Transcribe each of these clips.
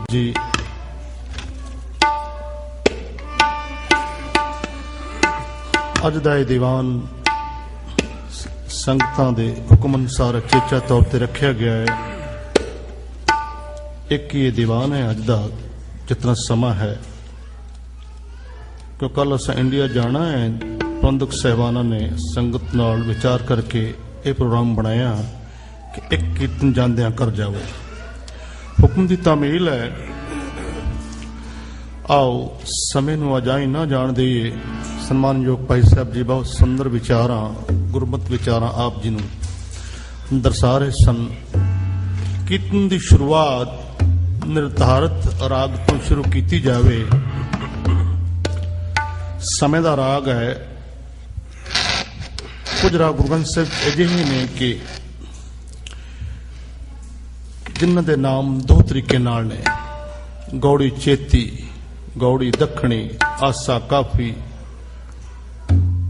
जी अज दा दीवान संगतां दे हुक्म अनुसार चेचा तौर पर रखा गया है। एक ही ये दीवान है अज दा जितना समा है, क्यों कल अस इंडिया जाना है। प्रबंधक साहबाना ने संगत नाल विचार करके ये प्रोग्राम बनाया कि एक कीर्तन जांदियां कर जाओ। हुक्म की तामील है, आओ समय नूं अजाई ना जान दईए। सन्मानयोग भाई साहब जी बहुत सुंदर विचारां गुरमत विचारां आप जी नूं दर्शा रहे सन। कीर्तन की शुरुआत निर्धारित राग तो शुरू की जाए। समय का राग है। कुछ राग गुरु ग्रंथ साहिब अजिहे ने कि जिन्हां दे नाम दो तरीके नाल ने, गौड़ी चेती, गौड़ी दखणी, आसा काफी।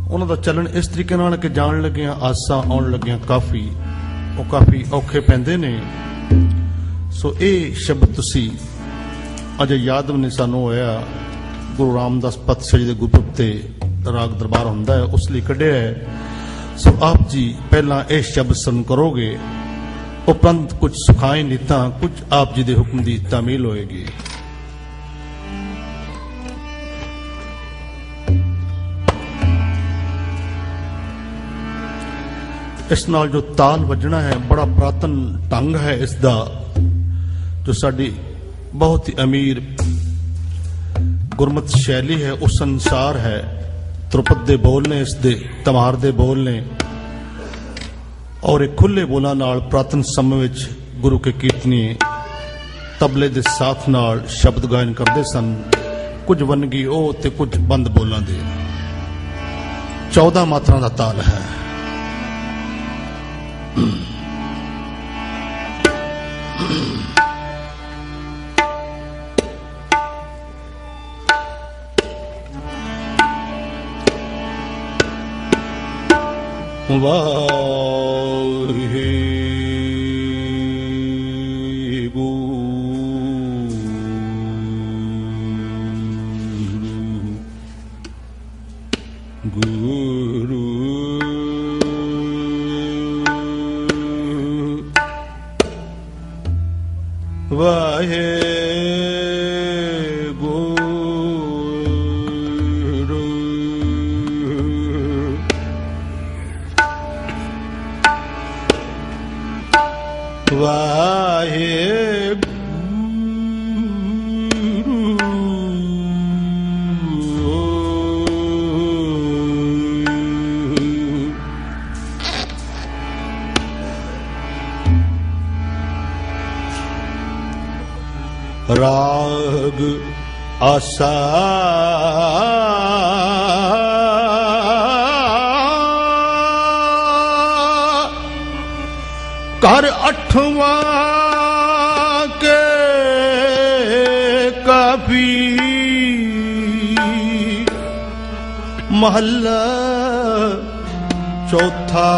उन्हां दा चलन इस तरीके नाल कि जान लगियां आसा आउण लगियां काफी, वो काफी औखे पैंदे ने। सो ये शब्द तुसी अजे याद नहीं सानू होया। गुरु रामदास पातशाह जी दे गुरपुरब ते राग दरबार हुंदा है, उस लिए कढ़िया है। सो आप जी पहला ये शब्द सुन करोगे, उपरंत कुछ सुखाए नीतां कुछ आप जी दे हुक्म की तामील होएगी। इस नाल जो ताल वजना है बड़ा पुरातन ढंग है इसका, जो साडी बहुत ही अमीर गुरमत शैली है उस अनुसार है। ध्रुपद दे बोल ने, इसके तमार दे बोल ने, और एक खुले बोलों नाल पुरातन समय विच गुरु के कीर्तनी तबले दे साथ नाल शब्द गायन करते सन। कुछ वनगी ओ ते कुछ बंद बोलों दे 14 मात्रा का ताल है। गुरु वाहे वाहे राग आसा कर 8वां के काफी महला चौथा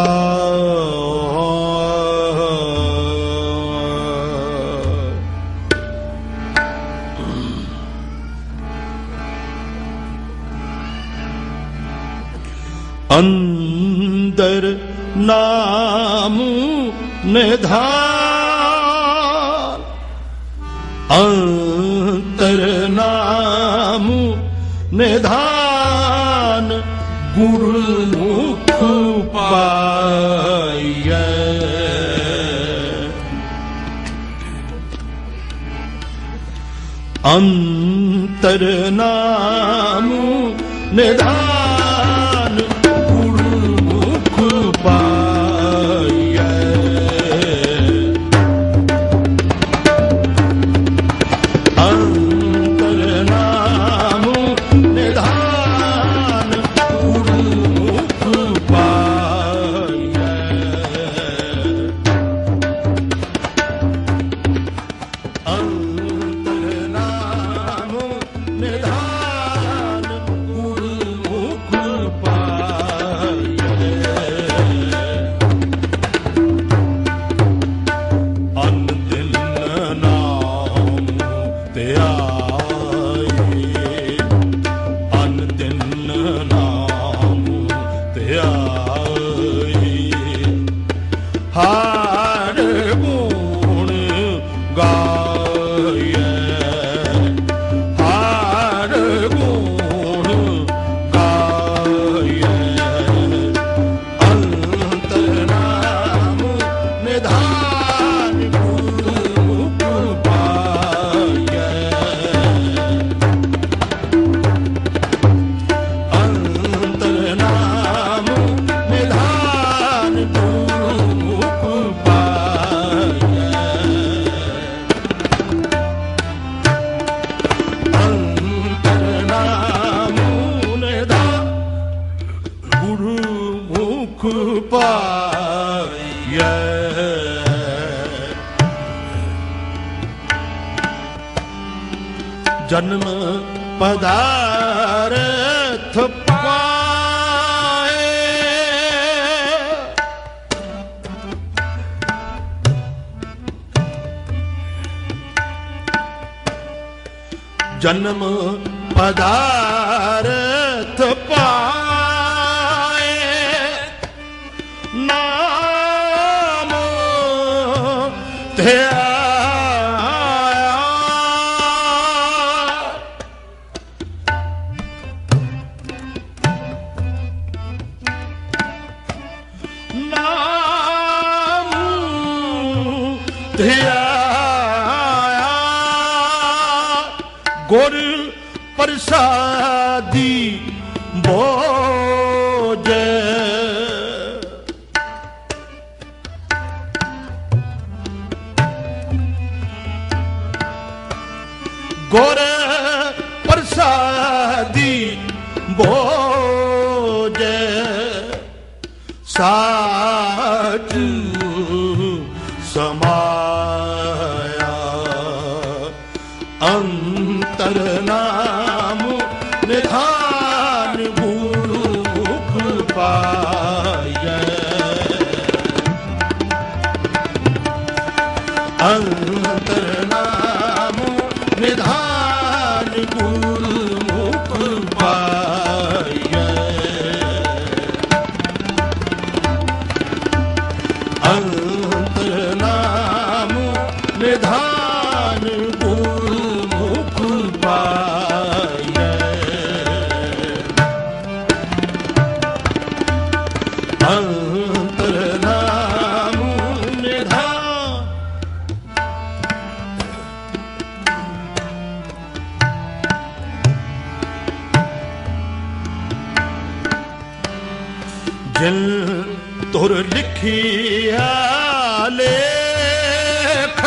अंदर नाम निधान, अंतर नाम निधान गुरुमुख पाइयै। अंतर नाम निधान गुरुमुख पाइयै। अंतर नाम निधान गुरुमुख पाइयै। अंतर नाम निधान गुरुमुख ਧਿਆਏ, ਅਨ ਦਿਨ ਨਾਮ ਧਿਆਏ, ਹਰ ਗੁਣ ਗਾਏ, ਹਰ ਗੁਣ ਗਾਏ, ਅੰਤਰ ਨਾਮ ਨਿਧਾਨ ਗੁਰਮੁਖ ਪਾਏ, ਅੰਤਰ ਨਾਮ ਨਿਧਾਨ ਗੁਰਮੁਖ ਪਾਏ, ਅੰਤਰ ਨਾਮ ਨਿਧਾਨ ਗੁਰਮੁਖ ਪਾਏ। ਜਨਮ ਪਦਾਰਥ ਪਾਏ, ਜਨਮ ਪਦਾਰਥ ਪਾਏ, ਨਾਮ ਧਿਆਇਆ, ਨਾਮ ਧਿਆਇਆ, ਗੁਰ ਪ੍ਰਸਾਦੀ ਬੋਝੈ, ਗੁਰ ਪ੍ਰਸਾਦੀ ਬੋਝੈ, ਸਾਚ ਸਮਾਇਆ, ਅੰਤਰ ਨਾਮ ਨਿਧਾਨ ਗੁਰਮੁਖ ਪਾਏ, ਅੰਤਰ ਨਾਮ ਨਿਧਾਨ ਗੁਰਮੁਖ ਪਾਏ, ਅੰਤਰ ਨਾਮ ਨਿਧਾਨ ਗੁਰਮੁਖ ਪਾਏ, ਅੰਤਰ ਨਾਮ ਨਿਧਾਨ। ਜਿਨ ਤੁਰ ਲਿਖਿਆ ਲੇਖ,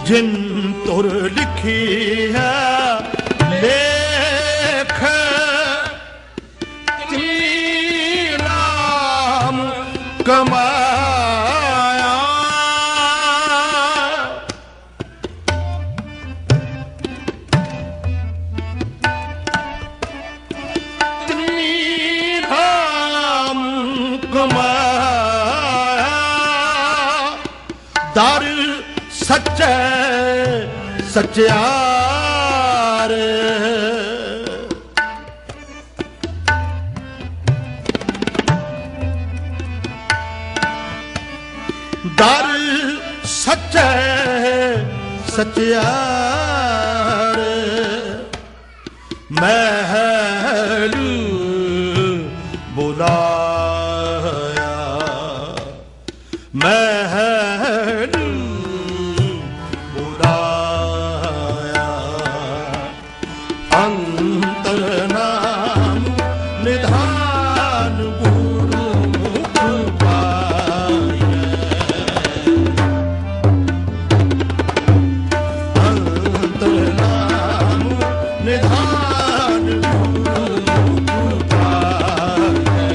ਜਿਨ ਤੁਰ ਲਿਖਿਆ ਲੇਖ, ਤਿਨੀ ਨਾਮ ਕਮਾਇਆ, ਤਿਨੀ ਨਾਮ ਕਮਾਇਆ, ਦਰ ਸੱਚੇ ਸੱਚਿਆਰ, ਦਰ ਸੱਚੇ ਸੱਚਿਆਰ, ਮਹਿਲ ਬੁਲਾਇਆ, ਮਹਿਲ ਬੁਲਾਇਆ, ਅੰਤਰ ਨਾਮ ਨਿਧਾਨ ਗੁਰਮੁਖ ਪਾਏ, ਅੰਤਰ ਨਾਮ ਨਿਧਾਨ ਗੁਰਮੁਖ ਪਾਏ,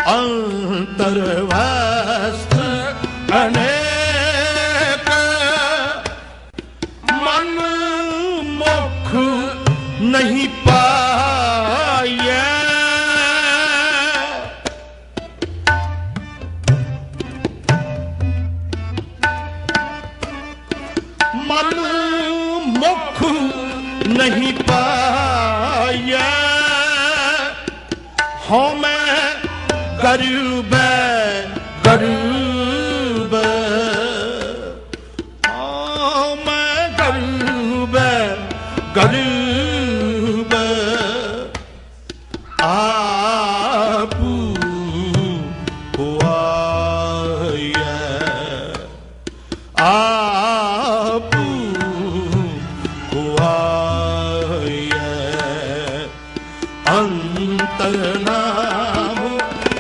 अंतर वस्त्र अनेक मन मुख नहीं पाए। मन मुख नहीं पाए हो मैं गरीब गरीब हो मैं गरीब गरीब आप हुआ आप हुआ अंतर नाम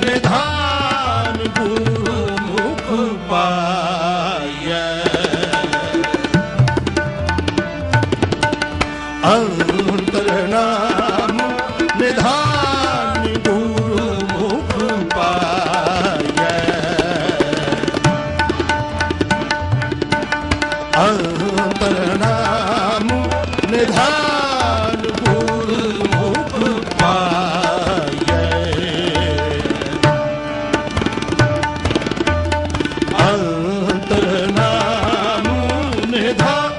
निधान गुरुमुख पाए। अंतर नाम निधान गुरुमुख पाए। अंतर नाम निधान गुरुमुख पाए। अंतर नाम निधान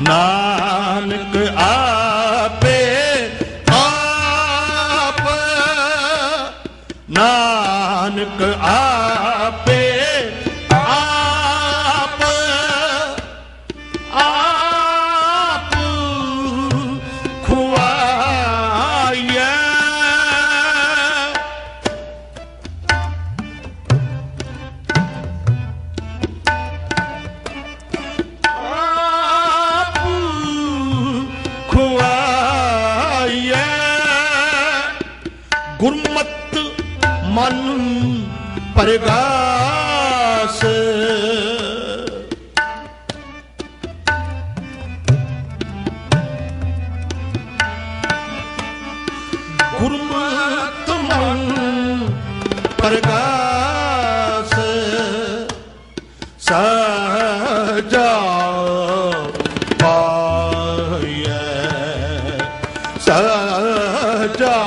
नानक आपे आप नानक आपे आप आप खुआए। आप खुआए गुरमत मन परगास। गुरमत मन परगास सजा पाए। सजा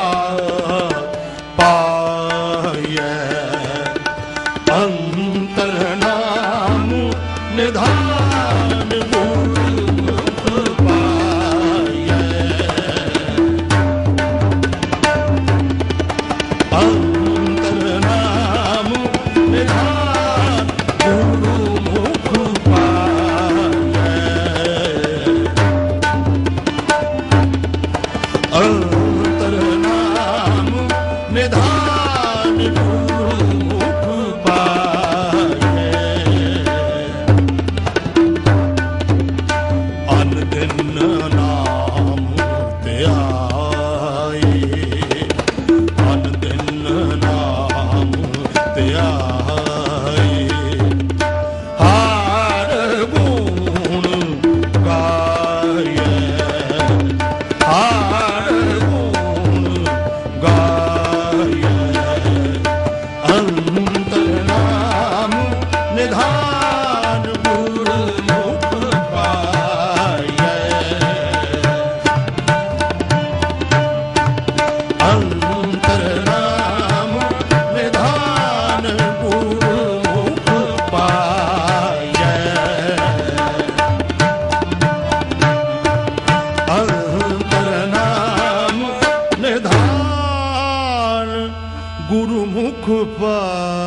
पाए। अंतर नाम निधान गुरुमुख पाए। अंतर नाम निधान गुरुमुख पाए। अंतर नाम निधान गुरुमुख पाए। अनदिन नाम ध्याए। अनदिन नाम ध्याए। हार गुण गाए। हार गुण गाए। अंतर नाम निधान गुरुमुख पाए। अंतर नाम निधान गुरुमुख पाए। अंतर नाम निधान गुरुमुख पाए।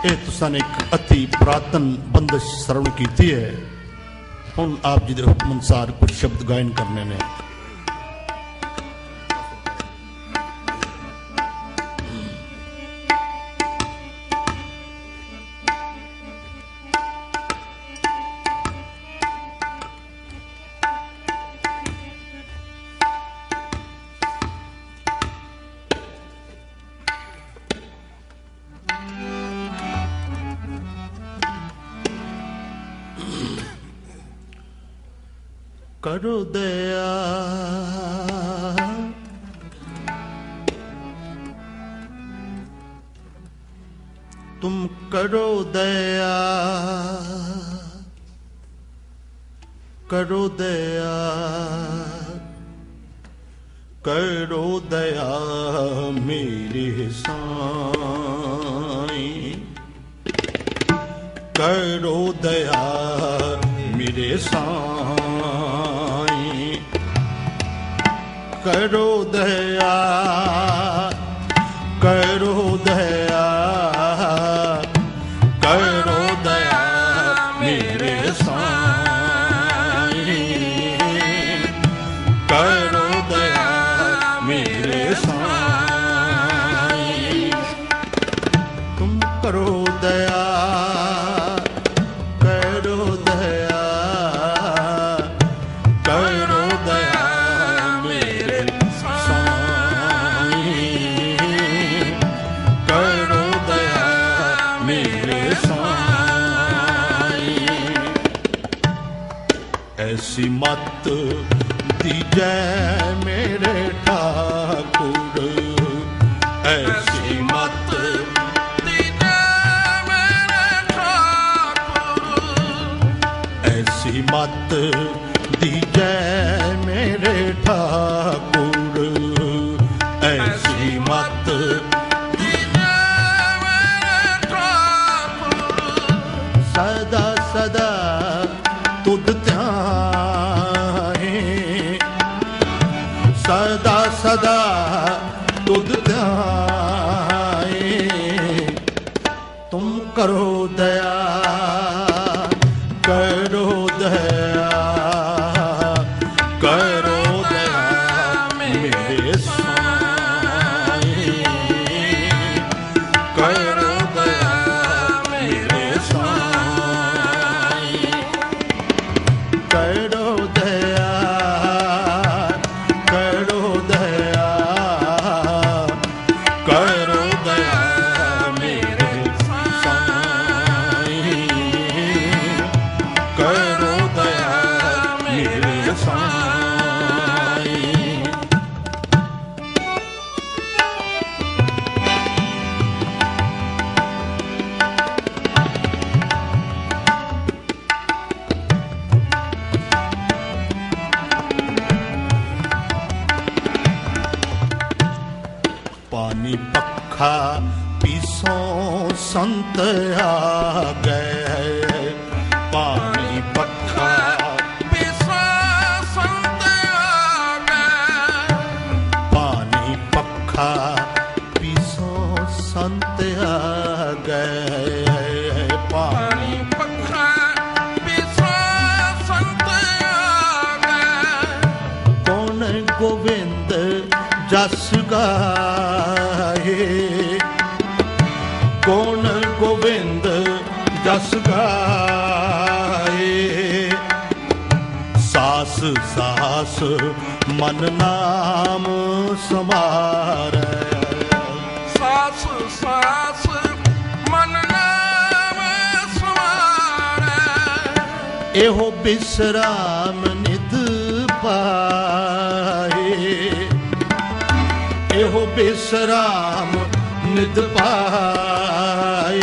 ਇਹ ਤੁਸਾਂ ਨੇ ਇੱਕ ਅਤੀ ਪ੍ਰਾਤਨ ਬੰਦਸ਼ ਸਰਵਣ ਕੀਤੀ ਹੈ। ਹੁਣ ਆਪ ਜੀ ਦੇ ਹੁਕਮ ਅਨੁਸਾਰ ਕੁਝ ਸ਼ਬਦ ਗਾਇਨ ਕਰਨੇ ਨੇ। करो दया तुम करो दया करो दया करो दया मेरे साईं करो दया मेरे साईं करो दया करो दया करो दया मेरे साईं करो दया मेरे साईं तुम करो दया करो दया करो दया मेरे साईं करो दया मेरे साईं ऐसी मत दीजै मेरे ठाकुर ऐसी मत दीजै मेरे ठाकुर ऐसी मत दीजै मेरे ठाकुर ऐसी मत दीजै मेरे ठाकुर सदा सदा तुद ध्याए सदा सदा तुद ध्याए तुम करो दया करो दया करो दया मेरे साईं करो दया मेरे साईं करो दया करो दया करो दया मेरे साईं करो दया मेरे साईं पानी पखा पीसो संत आ गए पानी पखा पीसो संत आ गए पानी पखा पीसो संत आ गए पानी पखा पीसो संत आ गए कौन गोविंद जस गाए कौन गोविंद जस गाए सास सास मन नाम समारे सास सास मन नाम समारे एहो बिसराम निध पाए एहो बिसराम निध पाए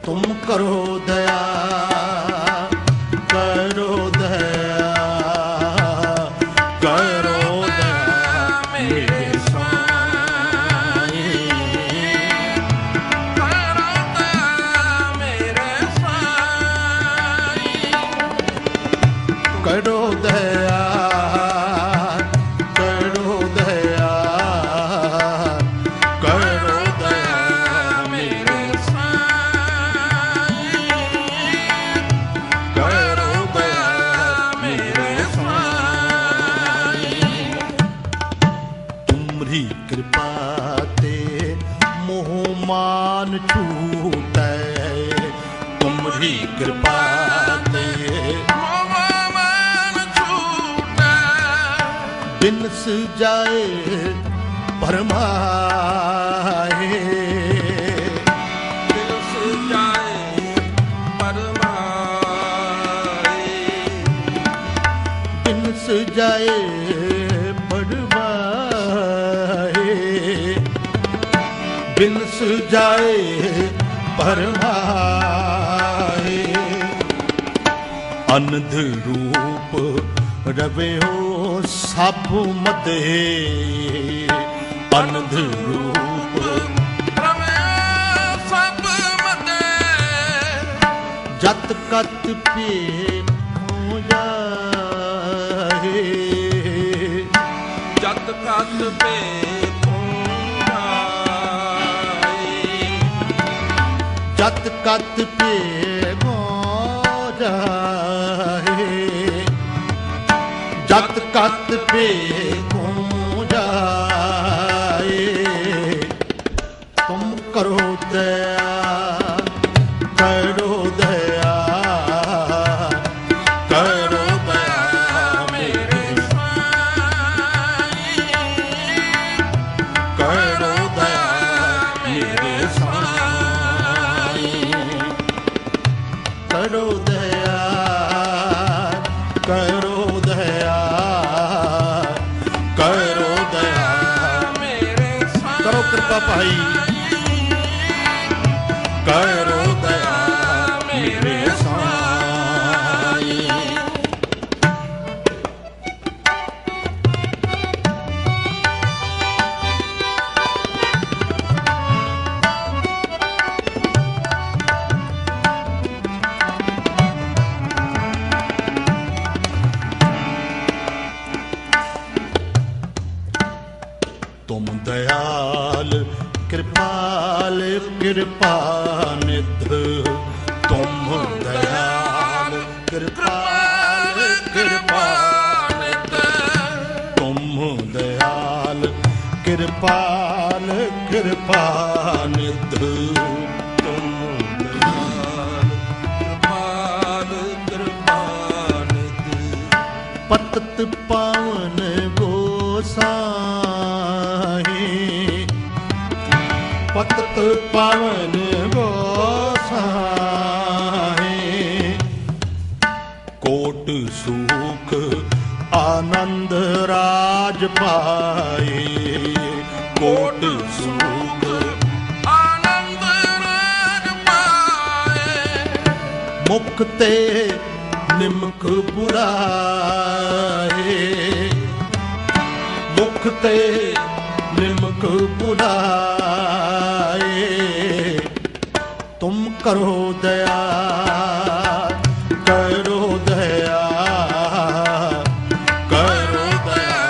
तुम करो दया करो दया करो दया मेरे साईं करो दया मेरे साईं करो दया कृपा ते मोह मान छूटे तुम्हारी कृपा ते मोह मान छूटे बिनस जाए परमाए बिनस जाए परमाए गए बढ़वाए, बिलस जाए भरमाए। अनध रूप रवे हो सब मते, अनध रूप रवे सब मते। जत कत पे हो जाए, जत कत पे हो जाए। जत कत पे हो जाए, जत कत पे हो जाए। तुम करो दया, करो दया, करो दया मेरे साईं, करो दया मेरे साईं, करो दया, करो दया, करो दया मेरे साईं। करो कृपा भाई, करो दया मेरे साईं। तुम दयाल कृपाल कृपानिध, तुम दयाल कृपाल कृपानिध, तुम दयाल कृपाल कृपानिध, तुम दयाल कृपाल कृपानिध। पतत पावन गोसाई, पतत पावन गोसाई। कोट सुख आनंद राज पाए, कोट सुख आनंद राज पाए। मुक्ते निमक बुराए, मुक्ते निमक बुराए। तुम करो दया, करो दया, करो दया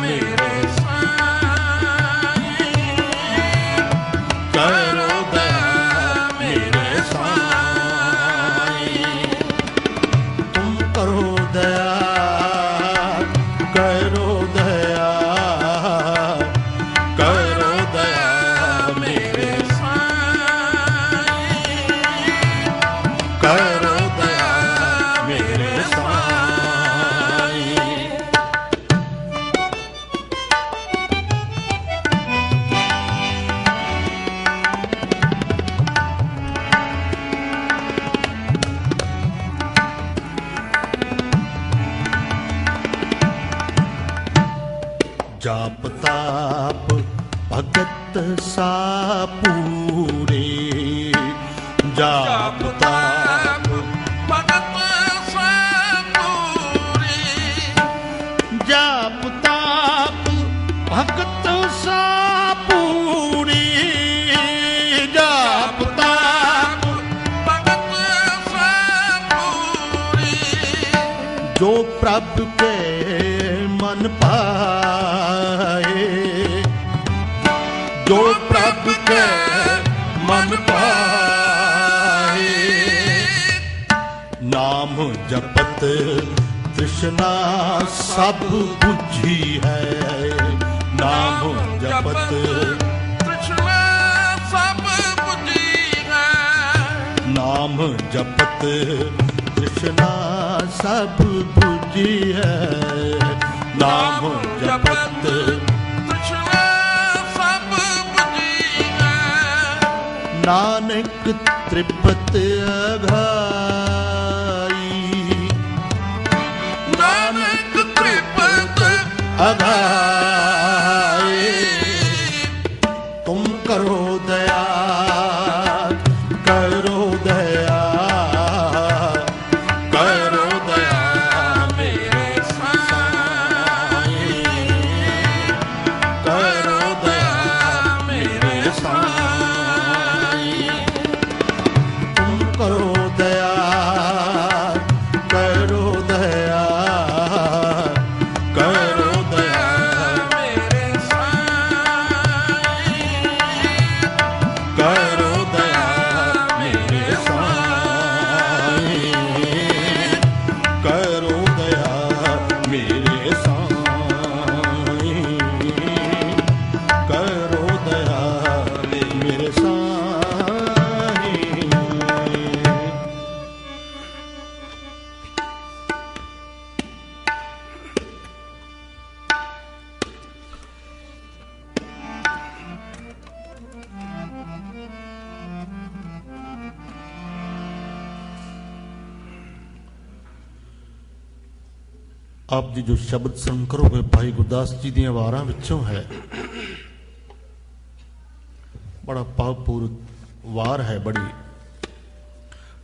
मेरे साईं, करो दया मेरे साईं। तुम करो दया, करो दया, करो दया मेरे साईं, करो दया मेरे साईं। जाप ताप भगत सापूरे, जाप ताप भगत सापूरे, जाप ताप भगत सापूरे, जाप ताप भगत सापूरे। जो प्रभु के मन पाए, जो प्रभु के मन पाए। नाम जपत तृष्णा सब बुझी है, नाम जपत तृष्णा सब बुझी है। नाम जपत तृष्णा सब बुझी है, नाम जपत तृष्णा सब बुझी है। नानक तृपत अघाई, नानक तृपत अघाए। तुम करो दया, करो दया, करो दया मेरे साईं, करो दया मेरे साईं। तुम करो दया, करो दया, करो दया मेरे साईं, करो दया मेरे साईं, करो दया मेरे साईं, करो दया मेरे साईं। आप जी जो शब्द सुन करोगे भाई गुरदास जी दी वारां विचों है, बड़ा भावपूर्ण वार है बड़ी।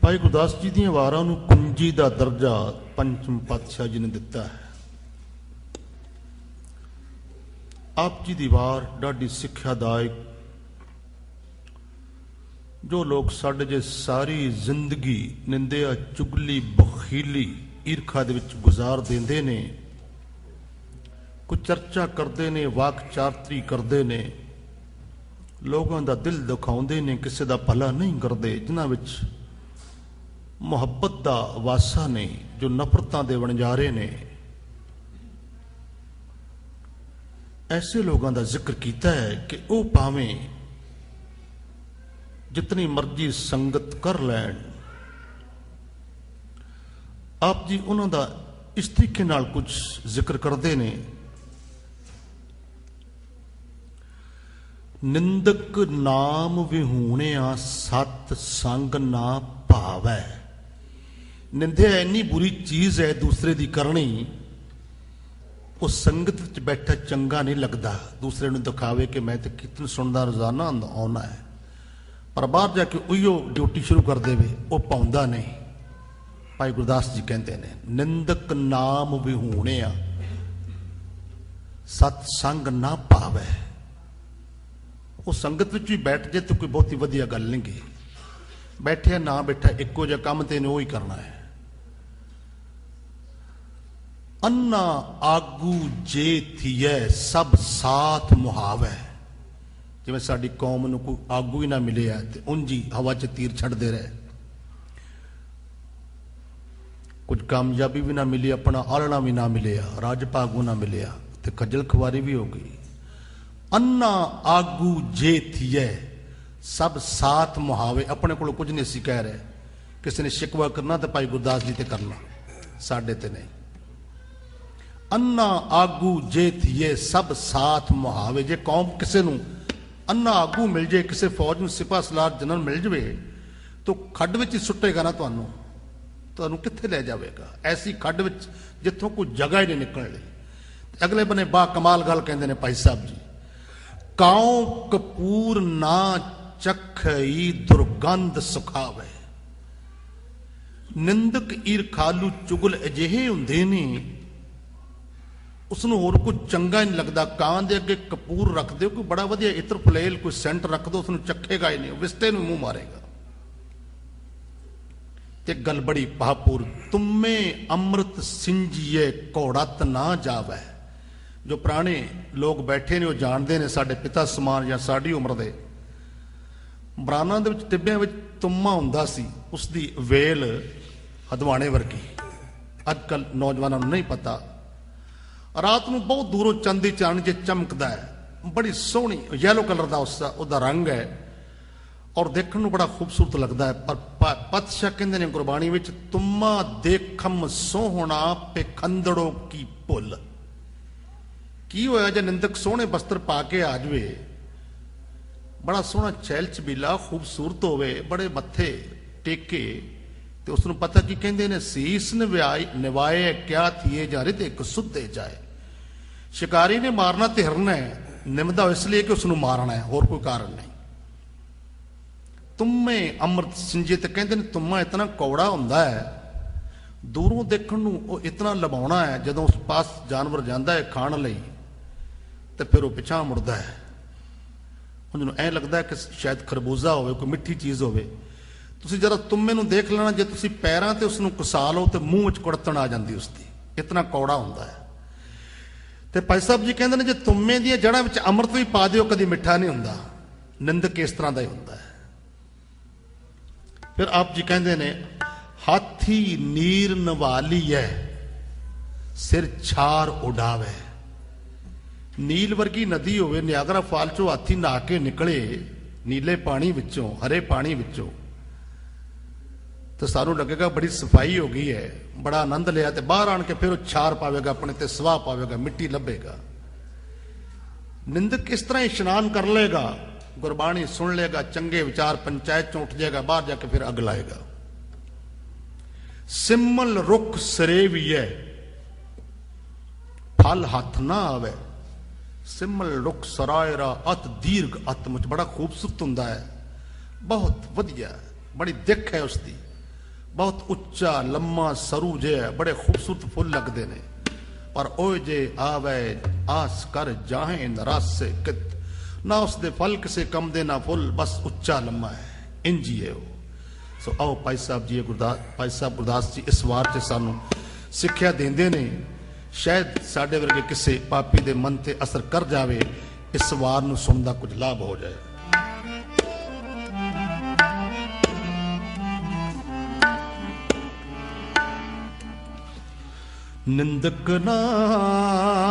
भाई गुरदास जी दी वारां नूं कुंजी दा दर्जा पंचम पातशाह जी ने दिता है। आप जी दी वार डाडी सिक्ख्यादायक, जो लोग साडे जे सारी जिंदगी निंदिया चुगली बखीली ईरखा दे विच गुजार देंदे ने, कुछ चर्चा करते ने, वाक चारतरी करते ने, लोगों का दिल दुखाउंदे ने, किसी का भला नहीं करते, जिन्हां विच मुहब्बत का वासा ने, जो नफरतां दे वणजारे ने, ऐसे लोगों का जिक्र किया है कि वह भावें जितनी मर्जी संगत कर लैन, आप जी उन्हों का इस तरीके नाल कुछ जिक्र करते ने। निंदक नाम विहूणिया सत संग ना भावै। निंदिया इन्नी बुरी चीज है दूसरे की करनी, उस संगत च बैठा चंगा नहीं लगता। दूसरे नूं दिखावे कि मैं तो कीर्तन सुनदा रोजाना आउना है, पर बाहर जाके उहियो ड्यूटी शुरू कर देवे, वो पाउंदा नहीं। भाई गुरदास जी कहते हैं निंदक नाम विहूणिया सत्संग ना भावै। वो संगत विच भी बैठ जाए तो कोई बहुत ही वधिया गल नहीं गी, बैठे ना बैठा इक्को जिहा काम ते वो ही करना है। अन्ना आगू जे थिए सब साथ मुहावै। जिवें साडी कौम नूं कोई आगू ही ना मिले ते उंजी हवा च तीर छड्डदे रहे, कुछ कामयाबी भी ना मिली, अपना आलना भी ना मिलिया, राज भागू ना मिलिया, तो खजल खुवारी भी हो गई। अन्ना आगू जे थिए सब साथ मुहावे। अपने को कुछ नहीं सी कह रहे, किसी ने शिकवा करना तो भाई गुरदास जी ते करना, साडे ते नहीं। अन्ना आगू जे थिए सब साथ मुहावे। जे कौम किसी नूं अन्ना आगू मिल जाए, किसी फौज में सिपा सलार जनरल मिल जाए तो खड्ड विच ही सुट्टेगा ना, तुहानूं कित्थे ले जाएगा। ऐसी खड्ड विच जिथों कोई जगह ही नहीं निकलनी। अगले बने बा कमाल गल कहते हैं भाई साहब जी, काओ कपूर ना चखई दुर्गंध सुखावे। निंदक ईरखालू चुगल अजिहे हुंदे ने, उसनूं होर कुछ चंगा नहीं लगता। कां दे अगे कपूर रख दो, कोई बड़ा वधिया इत्र फलेल कोई सेंट रख दो, उसनूं चखेगा ही नहीं, विस्ते नूं मूंह मारेगा। ते गल बड़ी भावपूर्ण, तुम्हे अमृत सिंजिए घोड़त ना जावै। जो पुराने लोग बैठे ने वो जानते हैं, साडे पिता समान या साडी उम्र दे बराना दे विच टिब्बियां विच तुम्मा हुंदा सी, उसदी वेल हदवाणे वर्गी। अजकल नौजवानों नहीं पता। रात नूं बहुत दूरों चंदी चांद च चमकदा है, बड़ी सोहनी येलो कलर का उसका रंग है और देखने को बड़ा खूबसूरत लगता है। पर पातशाह कहते हैं गुरबाणी विच, तुम्मा देखम सोहना पेखंदड़ो की भुल। की होया जे निंदक सोहने वस्त्र पा के आ जाए, बड़ा सोहना छैल छबीला खूबसूरत होवे, बड़े मत्थे टेके, तो उसनूं पता की कहते ने, सीस निवाए क्या थिए जा रिते सुते जाए। शिकारी ने मारना तो हिरन है, निमदा इसलिए कि उसनों मारना है, होर कोई कारण नहीं। तुम्मे अमृत सिंजे तो कहते हैं तुम्मा इतना कौड़ा हुंदा है, दूरों देखण नूं वो इतना लभाउणा है, जदों उस पास जानवर जाता है खाण लई तो फिर वो पिछां मुड़दा है। उन्होंने ऐ लगता है कि शायद खरबूजा हो, कोई मिठी चीज़ हो। तुसीं जरा तुम्मे नूं देख लेना, जे तुसीं पैरां ते उसनूं घसा लो तो मूँह विच कुड़तण आ जाती उसकी, इतना कौड़ा हुंदा है। तो भाई साहब जी कहते हैं जे तुम्मे दी जड़ां विच अमृत भी पा दिओ कदी मिठा नहीं हुंदा। निंदक इस तरह का ही हुंदा है। फिर आप जी कहते ने हाथी नीर नवाली है, सिर छार उड़ावे। नील वर्गी नदी होवे, नियागरा फाल चो हाथी नहा के निकले नीले पानी विचों, हरे पानी विचों, तो सानू लगेगा बड़ी सफाई हो गई है, बड़ा आनंद लिया। तो बाहर आन के फिर छार पावेगा, अपने ते सवाह पावेगा, मिट्टी लभेगा। निंदक किस तरह इशनान कर लेगा, गुरबाणी सुन लेगा, चंगे विचार पंचायत चों उठ जाएगा, बाहर जाके फिर अग लाएगा। सिमल रुख सरे भी है, फल हाथ ना आवे। सिमल रुख सरायरा अत दीर्घ अत मुझ बड़ा खूबसूरत हुंदा है, बहुत वधिया, बड़ी दिख है उसकी, बहुत उच्चा लम्मा सरू जे है, बड़े खूबसूरत फुल लगते ने। पर ओ जे आवे आस कर जाहे नरास से कित, ना उसके फल किसे कम दे ना फुल, बस उच्चा लम्मा है, इंजी है वो। सो आओ भाई साहब जी भाई साहब गुरदास जी इस वार से सानू सिक्ख्या देंदे ने। शायद साडे वर्गे किसी पापी दे मन ते असर कर जावे, इस वार नू सुनदा कुछ लाभ हो जाए। निंदक नाम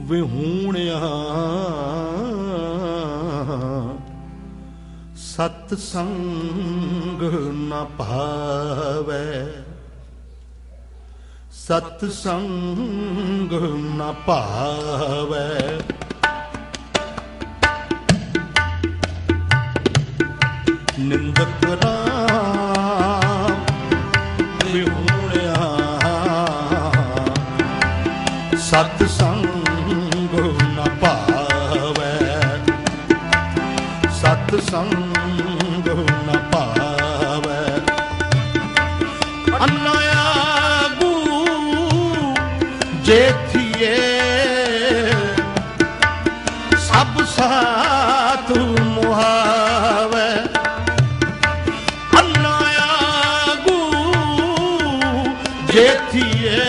विहूणिया, सत्संग न भावे। सत्संग न पावे, निंदक नाम विहूणिया, सत्संग न पावे। सत्संग न पावे। अन्नया जेठिए सब साथ मुहावे। अन्नाया गू जेठिए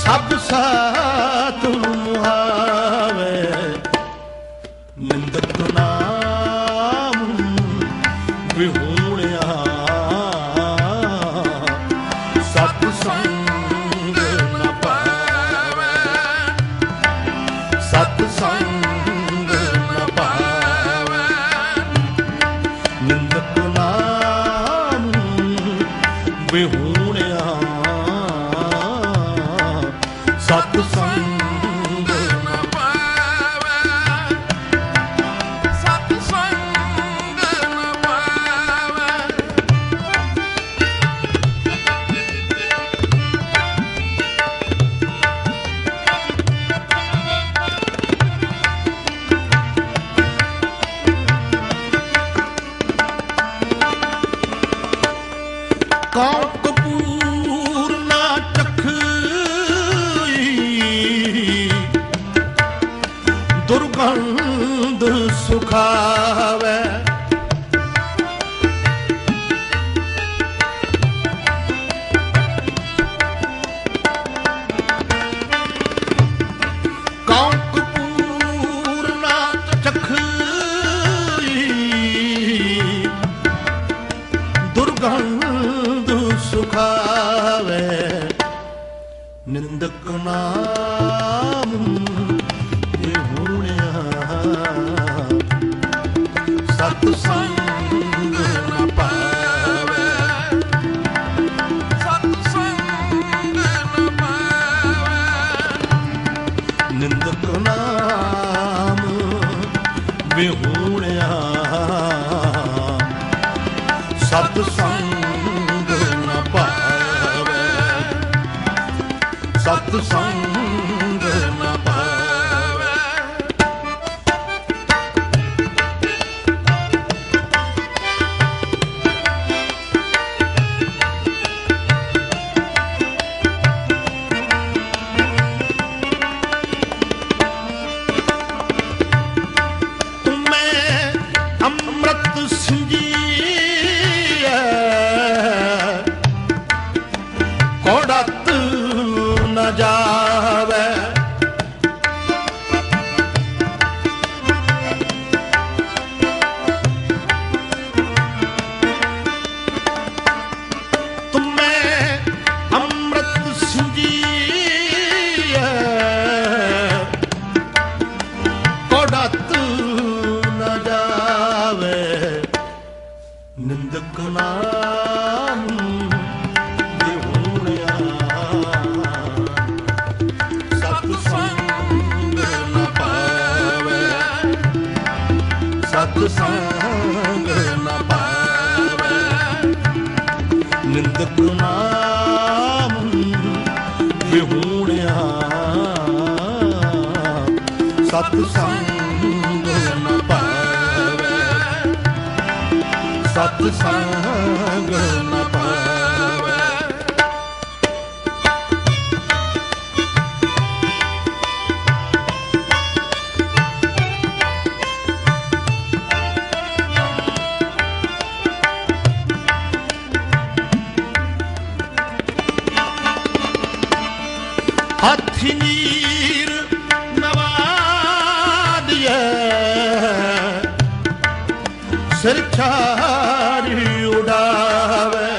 सब साथ मुहावे। निंदक नाम विहूणिया, सत्संग सत्संग न पावे। निंदक नाम विहूणिया, सत्संग न पावे। सत्संग न पावे। कां कपूर ना चखई, दुर्गंध सुखावे। कां कपूर ना चखई, दुर्गंध सुखावे। निंदक नाम विहूणिया, सत्संग न पावे। सत्संग न पावे। निंदक नाम विहूणिया, सत्संग न पावे। सतसंग न पावे। सतसंग न पावे निंदक नाम विहूणिया। सतसंग न पावे सतसंग न पावे। हाथी नीर नवादिए सिर छाड़ी उड़ावे।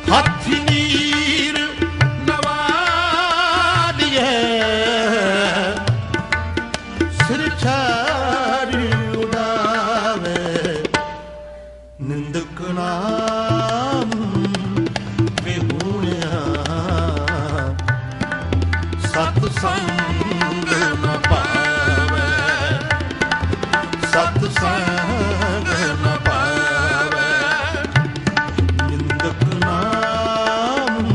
हाथी नीर नवादिए सिर छाड़ी निंदक नाम विहूणिया। सतसंग न पावे सतसंग न पावे निंदक नाम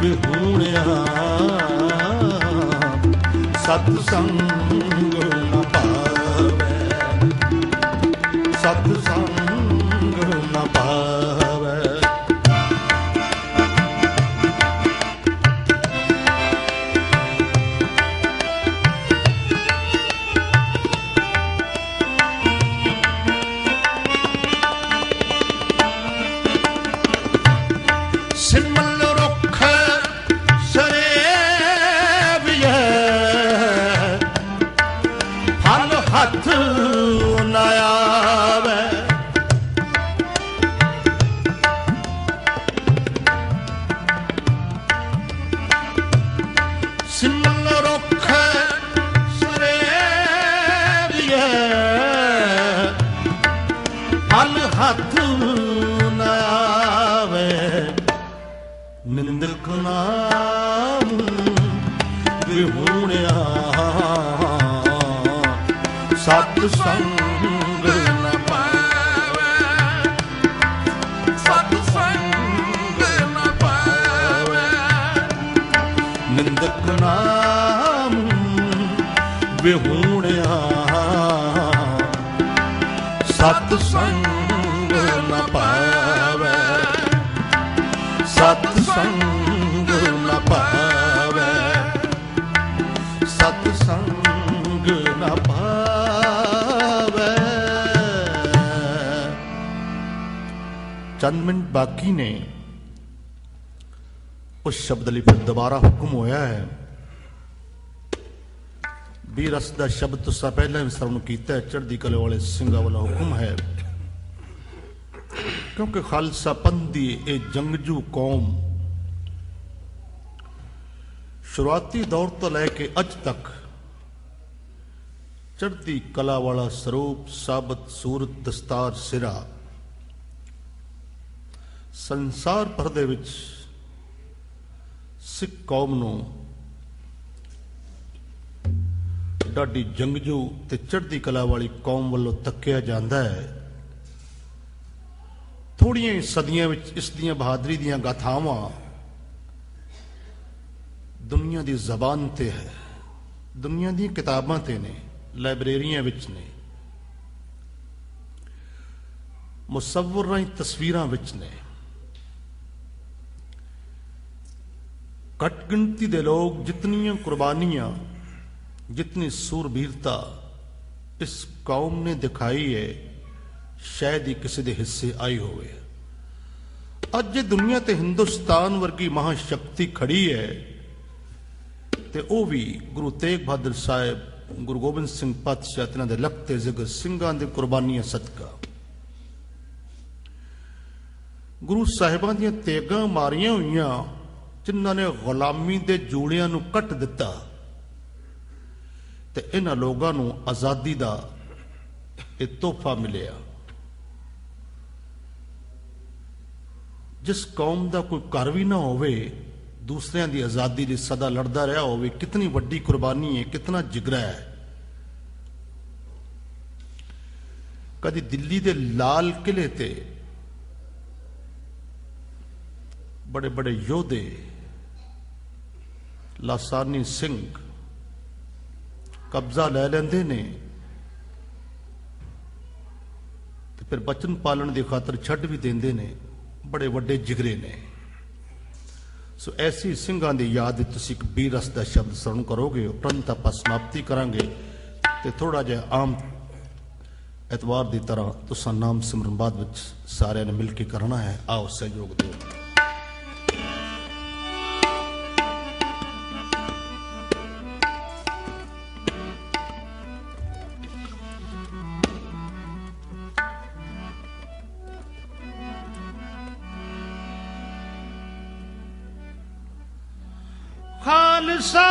विहूणिया। सतसंग न पावे सतसंग न पावे। सिमल रुख सरेबिए फल हथ न आवे। सिमल रुख सरेबिए फल हथ न आवे। निंदक नाम विहूणिया। सतसंग न पावे सतसंग न पावे निंदक नाम विहूणिया। सतसंग न पावे सतसंग न पावे सतसंग न पावे। चंद मिनट बाकी ने उस शब्द ਲਈ फिर दोबारा हुक्म होया है भी रस का शब्द तुसा पहले भी श्रवण किया। चढ़दी कले वाले ਸਿੰਘਾਂ वाला हुक्म है क्योंकि खालसा पंथ दी ये जंगजू कौम शुरुआती दौर तो लैके अज तक चढ़दी कला वाला स्वरूप साबत सूरत दस्तार सिरा संसार भर दे विच सिख कौम नूं ਡਾਢੀ ਜੰਗਜੂ ਤੇ ਚੜ੍ਹਦੀ ਕਲਾ ਵਾਲੀ ਕੌਮ ਵੱਲੋਂ ਤੱਕਿਆ ਜਾਂਦਾ ਹੈ। ਥੋੜੀਆਂ ਹੀ ਸਦੀਆਂ ਵਿੱਚ ਇਸ ਦੀਆਂ ਬਹਾਦਰੀ ਦੀਆਂ ਗਾਥਾਵਾਂ ਦੁਨੀਆ ਦੀ ਜ਼ਬਾਨ ਤੇ ਹੈ, ਦੁਨੀਆ ਦੀਆਂ ਕਿਤਾਬਾਂ ਤੇ ਨੇ, ਲਾਇਬ੍ਰੇਰੀਆਂ ਵਿੱਚ ਨੇ, ਮੁਸੱਵਰ ਰਾਹੀਂ ਤਸਵੀਰਾਂ ਵਿੱਚ ਨੇ। ਘੱਟ ਗਿਣਤੀ ਦੇ ਲੋਕ ਜਿਤਨੀਆਂ ਕੁਰਬਾਨੀਆਂ, जितनी सूरबीरता इस कौम ने दिखाई है, शायद ही किसी दे हिस्से आई होवे। अज जे दुनिया ते हिंदुस्तान वर्गी महाशक्ति खड़ी है ते ओ भी गुरु तेग बहादुर साहब, गुरु गोबिंद सिंह पातशाह तिन्हां दे लखते जिगर सिंघां दे कुर्बानियां सदका, गुरु साहिबां दीयां तेगां मारियां होईयां जिन्हां ने गुलामी दे जूड़ियां नूं कट दिता ते इन्हां लोगां नूं आज़ादी दा इह तोहफा मिलिया। जिस कौम दा कोई घर भी ना होवे, दूसरियां दी आज़ादी लई सदा लड़दा रहा होवे, कितनी वड्डी कुर्बानी है, कितना जिगरा है। कदी दिल्ली दे लाल किले ते बड़े बड़े योधे लासानी सिंह कब्जा लै लेंदे ने ते फिर बचन पालन की खातर छड्ड भी देंदे ने, बड़े वड्डे जिगरे ने। सो ऐसी सिंघां दी याद तुसीं एक बीरस दा शब्द सरवण करोगे, उपरंत आपां समाप्ति करांगे ते थोड़ा जिहा आम एतवार की तरह तुसां नाम सिमरन बाद विच सारिआं ने मिल के करना है। आओ सहयोग दिओ। खालसा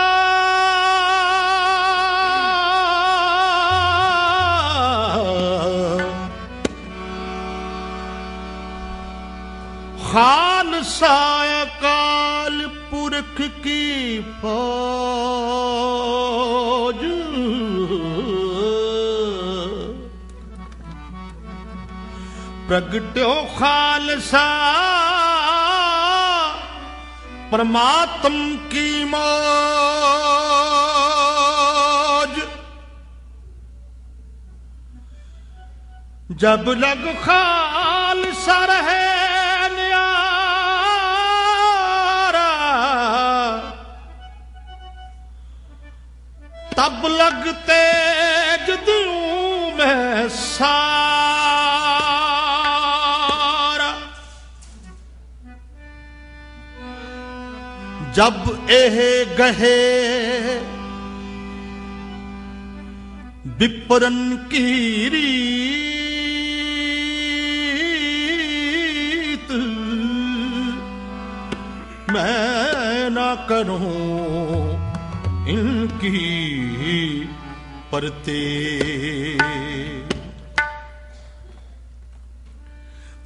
खालसा अकाल पुरख की फौज, प्रगट्यो खालसा परमात्म की मौज। जब लग खालसा रहे न्यारा, तब लग तेज दूं मैं सारा। जब एह गहे विपरन की रीत, मैं ना करूं इनकी परते।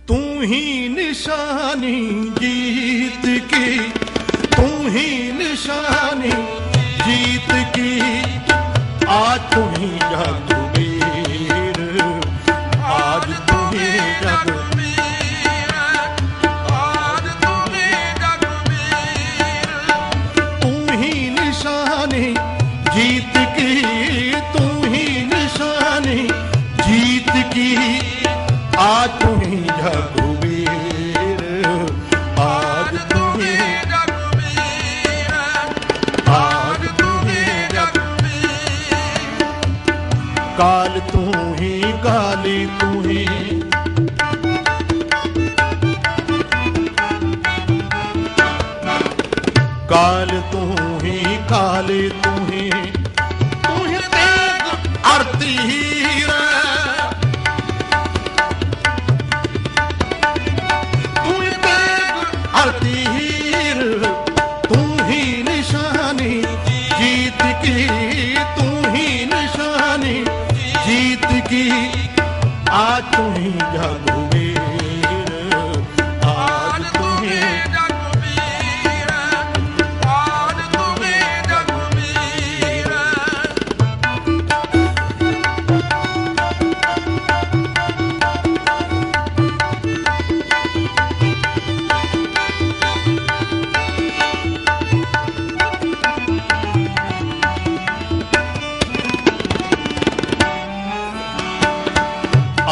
तू ही निशानी जीत की, तू ही निशानी जीत की, आज तू ही जगवीर, आज तू ही जगवीर, आज तू ही जगवीर। तू ही निशानी जीत की, तू ही निशानी जीत की, आज तू ही जगवीर, आज तू ही काल तू ही, काली तू ही, काल तू ही, काली तू ही, तू ही तेग आरती हीर, तू ही तेग आरती हीर, तू ही निशानी जीत की, तू ही निशानी जीत की, आज तू ही जगवीर, आज तू ही जगवीर, आज तू ही जगवीर।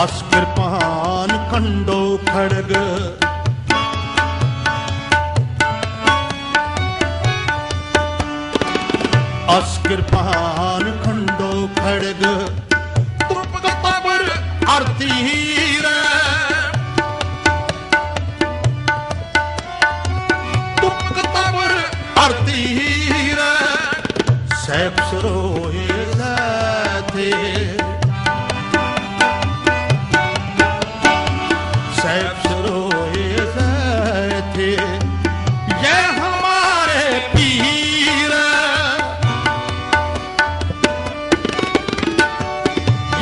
अस कृपान खंडो खड़ग अस कृपान खंडो खड़ग आरती हीर आरती हीर सैफ सरोए थे सैफ सरोए थे ये हमारे पीर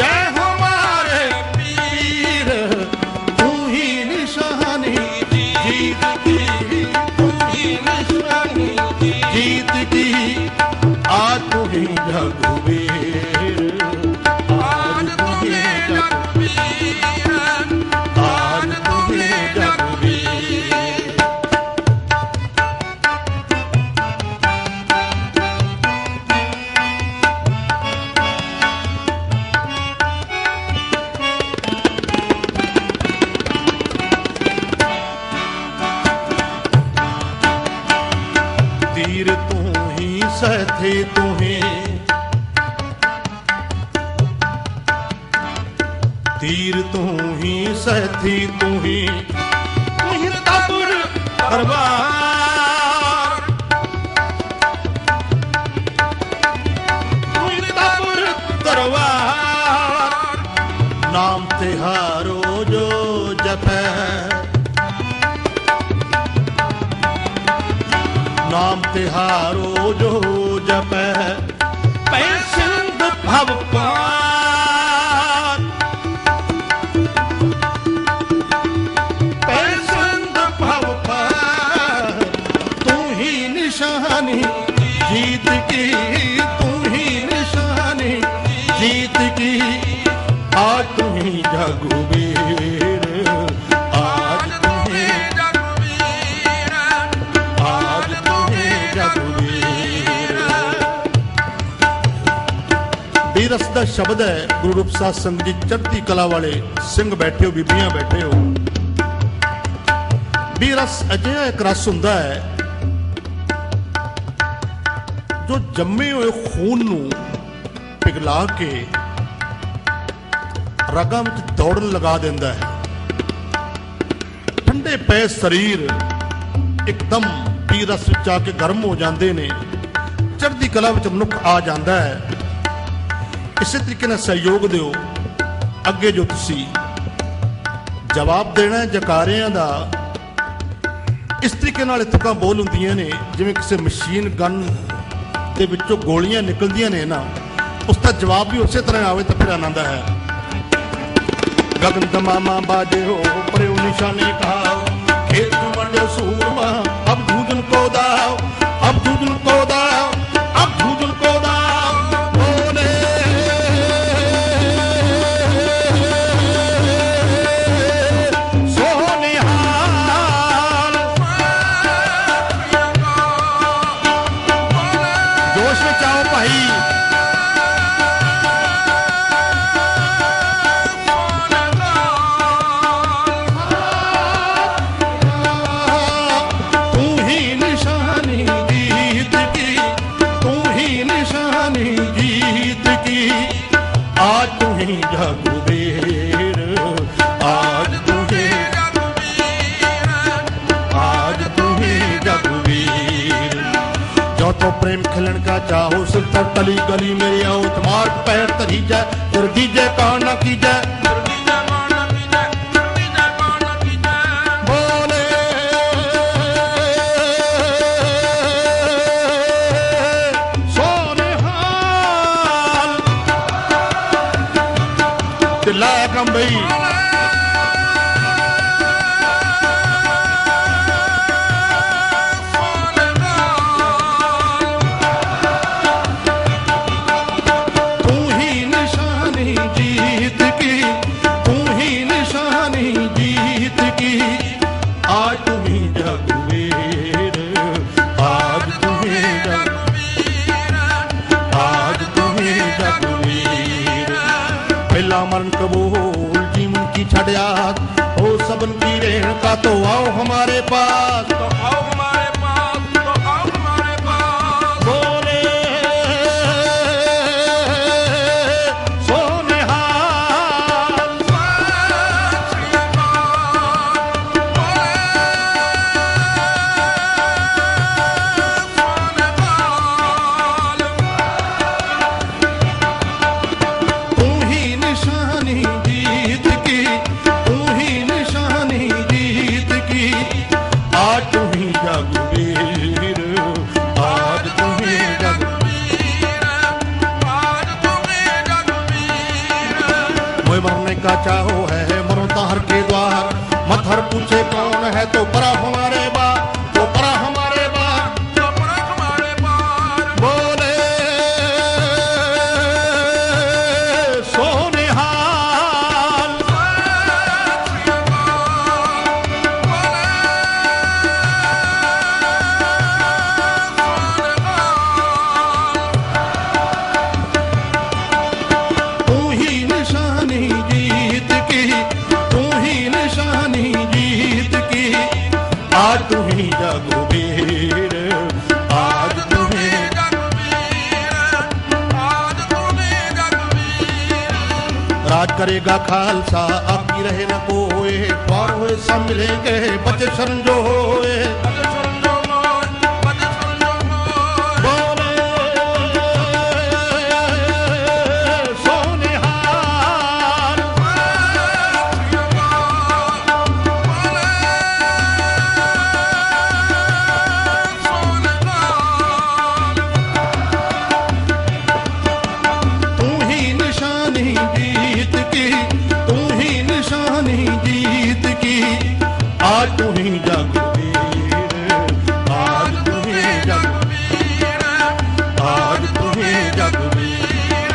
ये हमारे पीर तू ही निशानी जीत की तू ही निशानी जीत की आज तू ही रघुवीर आज तू ही रघुवीर आज तू ही रघुवीर तीर तू ही सहथे तू ही तीर तू ही सहथी तू ही तपुर तरवार तपुर तरवार नाम तिहारो जो जपै नाम तिहारो जो जपै पै सिंध भव पार पै सिंध भव पार तू ही निशानी जीत की तू ही निशानी जीत की आज तू ही रघुवीर आज तू ही रघुवीर आज तू ही रघुवीर बीरस दा शब्द है गुरु रूप साध संगत जी चढ़ती कला वाले सिंह बैठे हो बीबियां बैठे हो बीरस अजिहा एक रस हुंदा है जो जम्मे हुए खून नूं पिघला के रगां विच दौड़न लगा दिंदा है ठंडे पे शरीर एकदम बीरस विच आके गर्म हो जाते ने चढ़ती कला विच मनुख आ जाता है इसे तरीके नाल सहयोग दिओ अगे जो तुसी जवाब देना है जकारियां दा इस तरीके नाल तुकां बोल हुंदियां ने जिवें किसी मशीन गन दे विचों गोलियां निकलदियां ने ना उसका जवाब भी उस तरह आवे तो फिर आनंद है गगन तमामा बाजे हो परे निशाने कहा खेत मंडे सूरमा अब जूझन को दाव अब जूझन को दाव अब जूझन को दाव बोले सोनिहाल जोश में चाहो भाई आज तू ही रघुवीर आज तू ही रघुवीर आज तू ही रघुवीर जो तो प्रेम खिलन का चाहो सिर तर तली गली मेरी आओ तुम्हार पैर तरी जाए फिर दीजे कौन न की जाए लाया कम भाई तू ही निशानी जीत की तू ही निशानी जीत की आज तू ही रघुवीर आज तू ही रघुवीर आज तू ही रघुवीर पहला मरण कबूल जीवन की छड़ियात हो सबन की रेण का तो आओ हमारे पास, तो आओ हमारे पास, तो आओ हमारे पास। बोले सोनिहाल श्री अकाल, बोले सोनिहाल। तू ही निशानी जीत की, तू ही निशानी जीत की, आज तू ही जगवीर, आज तू ही जगवीर, आज तुम्हें जगवीर। मोए मरने का चाहो है मरो ताहर के द्वार, मत हर पूछे कौन है तो परा हमारे बार, तो परा हमारे बार। जो पड़ा हमारे पार, बोले सोनिहाल श्री अकाल, बोले सोनिहाल। तू ही निशानी जीत की, तू ही निशानी जीत की, आज तू ही जगवीर, आज तू ही राज करेगा खालसा आपकी रहे न कोई, पार हुए सब मिलेंगे बचे शरण जो होए। बोले सोनिहाल तू ही निशानी जीत की, तू ही निशानी जीत की, आज तू ही जगवीर, आज तू ही जगवीर, आज तू ही जगवीर।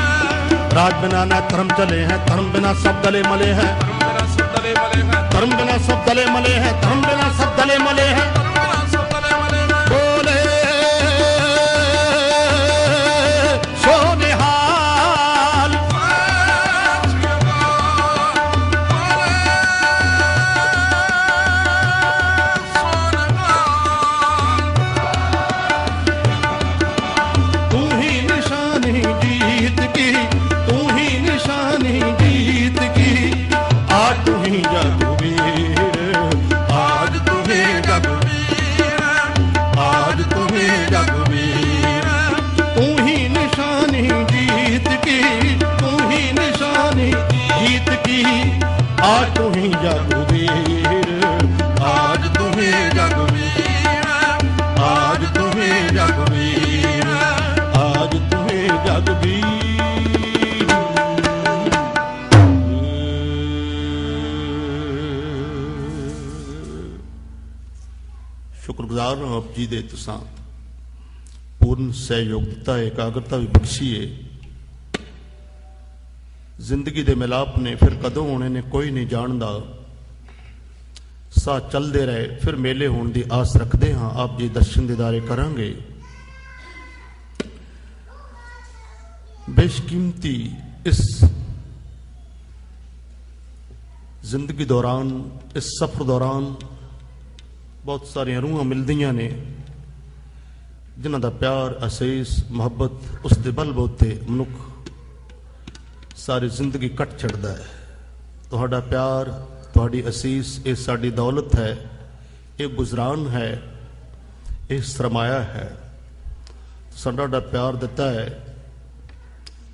राज बिना न धर्म चले हैं, धर्म बिना सब गले मले हैं, धर्म बिना सब गले मले हैं, धर्म बिना सब गले मले हैं। बोले सोनिहाल तू ही निशानी जीत की, तू ही निशानी जीत की, आज तू ही जगवीर, आज तू ही जगवीर, आज तू ही जगवीर। तू ही निशानी जीत की, तू ही निशानी जीत की, आज तू ही जगवीर, आज तू ही जगवीर, आज तू ही जगवीर, आज तू ही जगवीर। शुक्रगुजार ਹਾਂ ਆਪ ਜੀ ਦੇ ਤੁਸਾਂ पूर्ण सहयोगता एकाग्रता भी बख्शीए। जिंदगी दे मिलाप ने फिर कदों होने ने कोई नहीं जानदा, सा चलते रहे फिर मेले होने की आस रखते हाँ आप जी दर्शन दीदारे करांगे। बेशकीमती इस जिंदगी दौरान, इस सफर दौरान बहुत सारिया रूहां मिलदियां ने जिन्हां दा प्यार, असीस, मुहब्बत उस दे बल बोते मनुख सारी जिंदगी कट छड़दा है। तुहाडा प्यार, तुहाडी असीस ये साडी दौलत है, ये गुजरान है, ये सरमाया है। साडा प्यार दिता है,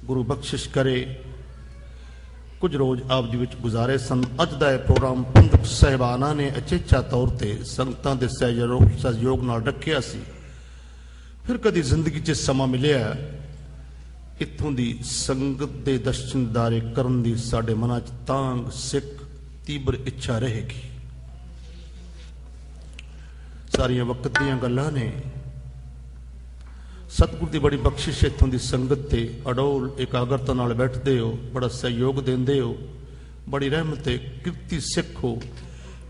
गुरु बख्शिश करे। कुछ रोज आप जी विच गुजारे सन। अज दा प्रोग्राम पंडित साहिबाना ने अचेचा तौर पर संगतां दे सहयोग नाल रखिया सी। फिर कदी जिंदगी च समा मिलिया इत्थों दी संगत दे दर्शन दारे करन दी साडे मनां च तांग सिख तीबर इच्छा रहेगी। सारिया वक्त दीयां गल्लां ने सतगुर की बड़ी बख्शिश इत्थों की संगत ते अडोल एकाग्रता नाल बैठते हो, बड़ा सहयोग देंदे हो, बड़ी रहमत किरती सिख हो,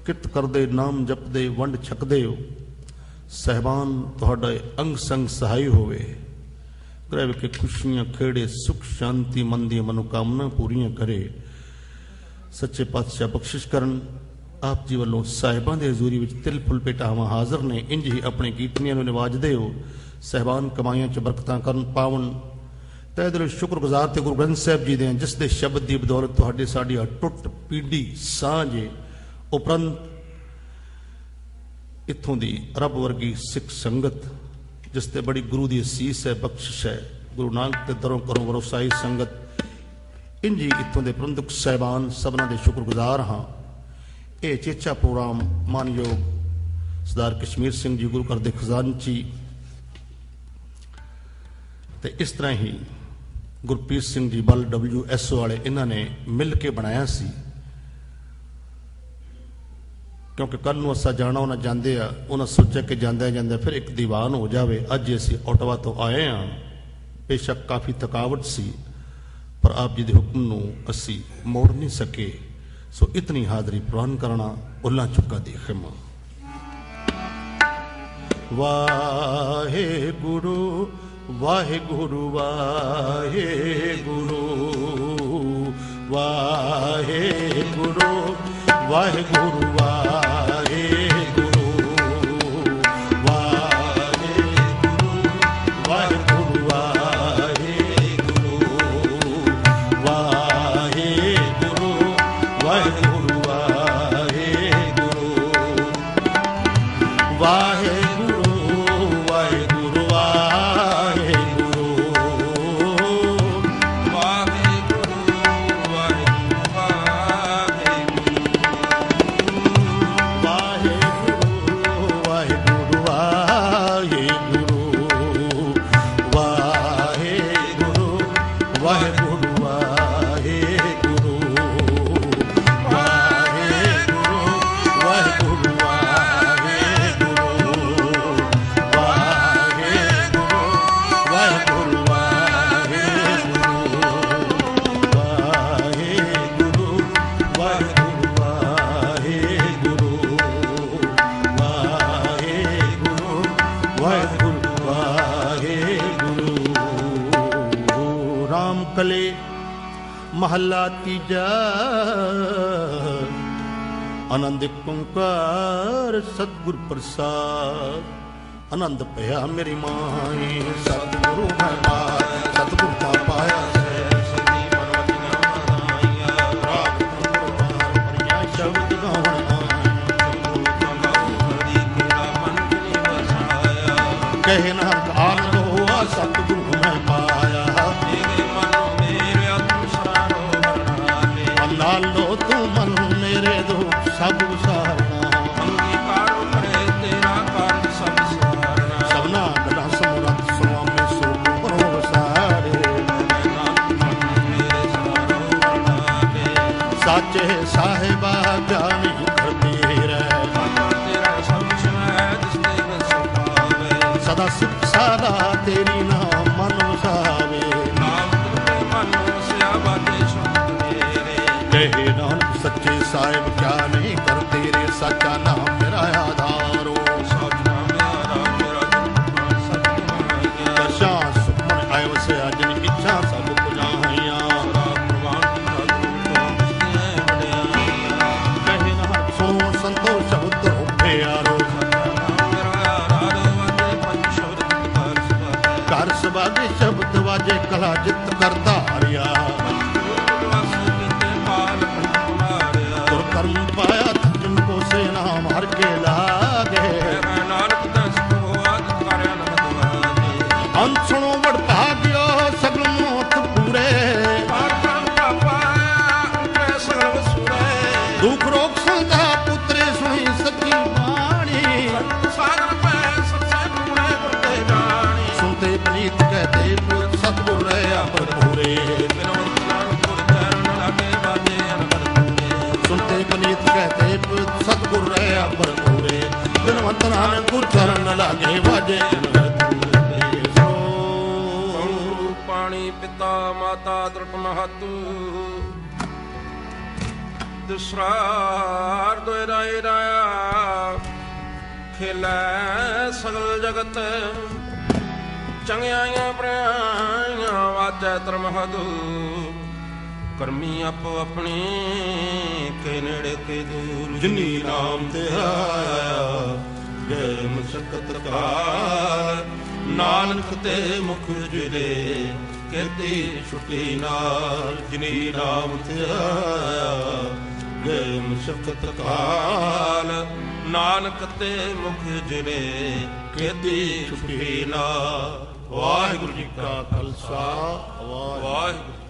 किरत करदे नाम जपदे वंड छकदे हो। सहबान तुहाडा अंग संग सहाय होवे, ग्रह के खुशियां खेड़े सुख शांति मन दी मनोकामना पूरियां करे। सच्चे पातशाह बख्शिश करन। आप जी वालों साहिबां दे हजूरी विच तिल फुल पेटावां हाज़र ने। इंज ही अपने कीर्तनियां नूं निवाजदे हो। साहिबान कमाइयां च बरकतां करन पावन। तहे दिलों शुक्रगुजार ते गुरु ग्रंथ साहिब जी दे जिस दे शब्द दी बदौलत तुहाडे साडी अटुट पीढ़ी सांझ उपरंत इत्थों दी रब वर्गी सिख संगत जिस ते बड़ी गुरु दी असीस है बख्शिश है। गुरु नानक के दरों करों वरोसाई संगत इंज ही इत्थों दे प्रबंधक साहिबान सबना दे शुक्रगुजार हाँ। ये चेचा प्रोग्राम मानयोग सरदार कश्मीर सिंह जी गुरु घर दे खजानची ते इस तरह ही गुरप्रीत सिंह जी बल WSO वाले इन्होंने मिल के बनाया सी। क्योंकि कल नूं असां जाना उन्हें जाते आ उन्हें सोचा कि जांदे जांदे फिर एक दीवान हो जाए। अज असीं ओटावा तो आए हाँ। बेशक काफ़ी थकावट सी पर आप जी के हुक्म नूं असीं मोड़ नहीं सके। सो इतनी हाज़री प्रवान करना उल्ला चुका दी खिमा। वाहे गुरु वाहे गुरु वाहे गुरु वाहे गुरु वाहे गुरु वाहे गुरु वाहे गुरु वाहे गुरु वाहे गुरु वाहे गुरु वाहे गुरु वाहे गुरु वाहे महला तीजा आनंद कुंकार सतगुर प्रसाद आनंद पया मेरी माए सतगुरु मैं पाया सतगुर का पाया शब्द कहे नानक आनंद हुआ सतगुरु मैं पाया लो तू मन मेरे दो सब विसारना अंगीकारो करे तेरा कार सब विसारना सबना गला समरत स्वामी सो करो विसारे मेरे सारो बनावे साचे साहिबा जानी करती रहे तेरा सब है जिसने बस पावे सदा सिख सदा तेरी नाम मन वसावे नाम तेरे मन से आबादे कहे नानक सच्चे साहिब क्या नहीं कर तेरे सच्चा नाम मेरा आधारो दशा सुमन आयो से अजन इच्छा सब पुजाहिया कहे नानक सुनो संतोष शब्द उठे यारो कर सबागे शब्द वाजे कला जित करता हरिया कर्म पाया जिनको से नाम हर के लागे अंत सुनो बड़ भाग्यो सगल मोत पूरे दुख रोग संता पुत्रे सुनी सच्ची बाणी सुनते प्रीत कहते सतगुर रहे पर पूरे सुनते पनीत कहते सतगुर रहे पर पूरे बिनवंत नानक गुर चरण लागे वाजे पानी पिता माता दृढ़ महतु दुसरार दोराय राया खेलै सगल जगत चंगियाइयां प्रियाइयां वाजै त्रमहदु ਕਰਮੀ ਆਪੋ ਆਪਣੀ ਕੇ ਨੇੜੇ ਕੇ ਦੂਰ ਜਿਨੀ ਨਾਮ ਤੇ ਆਇਆ ਗਏ ਮੁਸ਼ਕਤ ਕਾਲ ਨਾਨਕ ਤੇ ਮੁਖ ਉਜਲੇ ਕੀਤੀ ਛੁੱਟੀ ਨਾਲ ਜਿਨੀ ਨਾਮ ਤੇ ਆਇਆ ਗਏ ਮੁਸ਼ਕਤ ਕਾਲ ਕਾਲ ਨਾਨਕ ਤੇ ਮੁਖ ਉਜਲੇ ਕੀਤੀ ਛੁੱਟੀ ਨਾਲ। ਵਾਹਿਗੁਰੂ ਜੀ ਕਾ ਖਾਲਸਾ ਵਾਹਿਗੁਰੂ ਵਾਹਿਗੁਰੂ